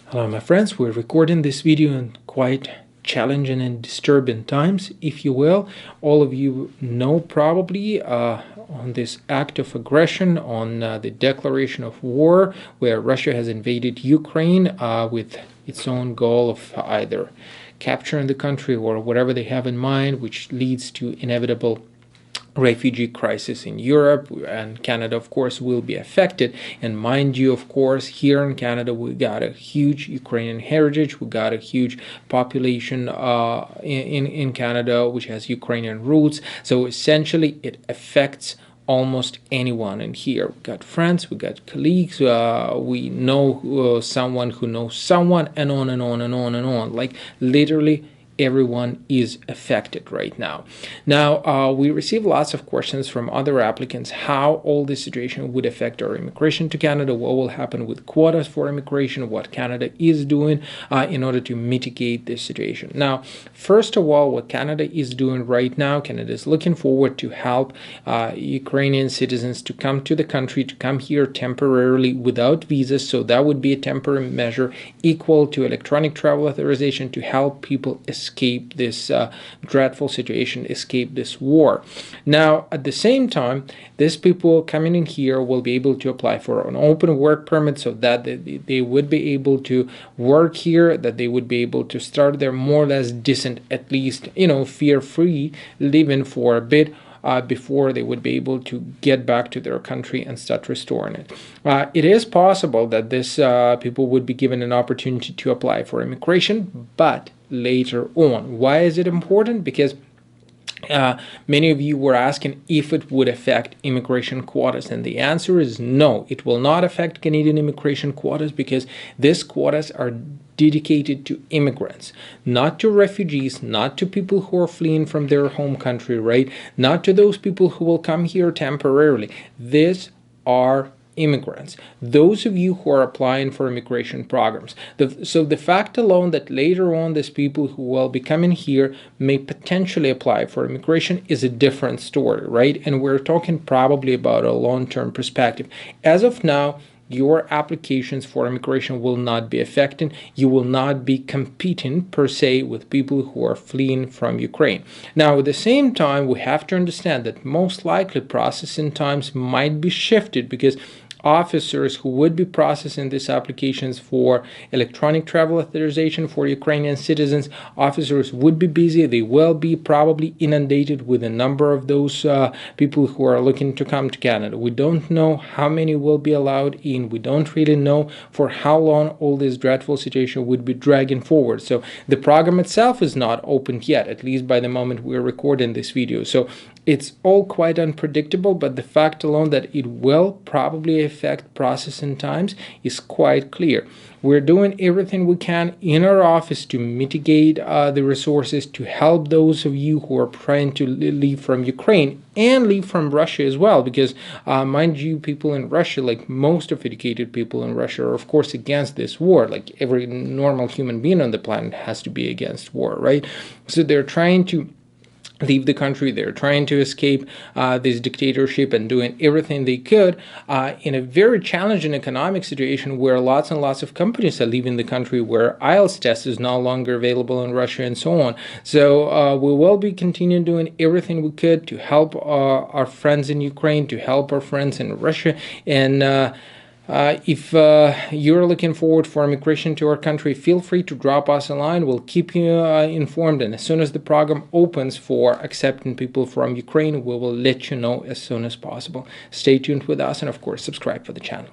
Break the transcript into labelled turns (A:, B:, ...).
A: Hello my friends, we're recording this video in quite challenging and disturbing times, if you will. All of you know probably on this act of aggression, on the declaration of war, where Russia has invaded Ukraine with its own goal of either capturing the country or whatever they have in mind, which leads to inevitable refugee crisis in Europe, and Canada of course will be affected. And mind you, of course, here in Canada we got a huge Ukrainian heritage, we got a huge population in Canada which has Ukrainian roots, so essentially it affects almost anyone in here. We got friends, we got colleagues, we know someone who knows someone, and on and on and on and on. Like literally everyone is affected right now. Now, we receive lots of questions from other applicants how all this situation would affect our immigration to Canada, what will happen with quotas for immigration, what Canada is doing in order to mitigate this situation. Now, first of all, what Canada is doing right now, Canada is looking forward to help Ukrainian citizens to come to the country, to come here temporarily without visas. So that would be a temporary measure equal to electronic travel authorization to help people escape this dreadful situation, escape this war. Now, at the same time, these people coming in here will be able to apply for an open work permit so that they would be able to work here, that they would be able to start their more or less decent, at least, fear-free living for a bit before they would be able to get back to their country and start restoring it. It is possible that this people would be given an opportunity to apply for immigration, but later on. Why is it important? Because many of you were asking if it would affect immigration quotas, and the answer is no, it will not affect Canadian immigration quotas, because these quotas are dedicated to immigrants, not to refugees, not to people who are fleeing from their home country, right? Not to those people who will come here temporarily. These are immigrants, those of you who are applying for immigration programs. So the fact alone that later on these people who will be coming here may potentially apply for immigration is a different story, right? And we're talking probably about a long-term perspective. As of now, your applications for immigration will not be affected. You will not be competing per se with people who are fleeing from Ukraine. Now, at the same time, we have to understand that most likely processing times might be shifted, because officers who would be processing these applications for electronic travel authorization for Ukrainian citizens, officers would be busy. They will be probably inundated with a number of those people who are looking to come to Canada. We don't know how many will be allowed in. We don't really know for how long all this dreadful situation would be dragging forward. So the program itself is not opened yet, at least by the moment we're recording this video. So it's all quite unpredictable, but the fact alone that it will probably affect processing times is quite clear. We're doing everything we can in our office to mitigate the resources to help those of you who are trying to leave from Ukraine and leave from Russia as well, because mind you, people in Russia, like most of educated people in Russia, are of course against this war. Like every normal human being on the planet has to be against war, right? So they're trying to leave the country, they're trying to escape this dictatorship, and doing everything they could in a very challenging economic situation where lots and lots of companies are leaving the country, where IELTS test is no longer available in Russia, and so on. So we will be continuing doing everything we could to help our friends in Ukraine, to help our friends in Russia, and if you're looking forward for immigration to our country, feel free to drop us a line. We'll keep you informed, and as soon as the program opens for accepting people from Ukraine, we will let you know as soon as possible. Stay tuned with us, and of course subscribe for the channel.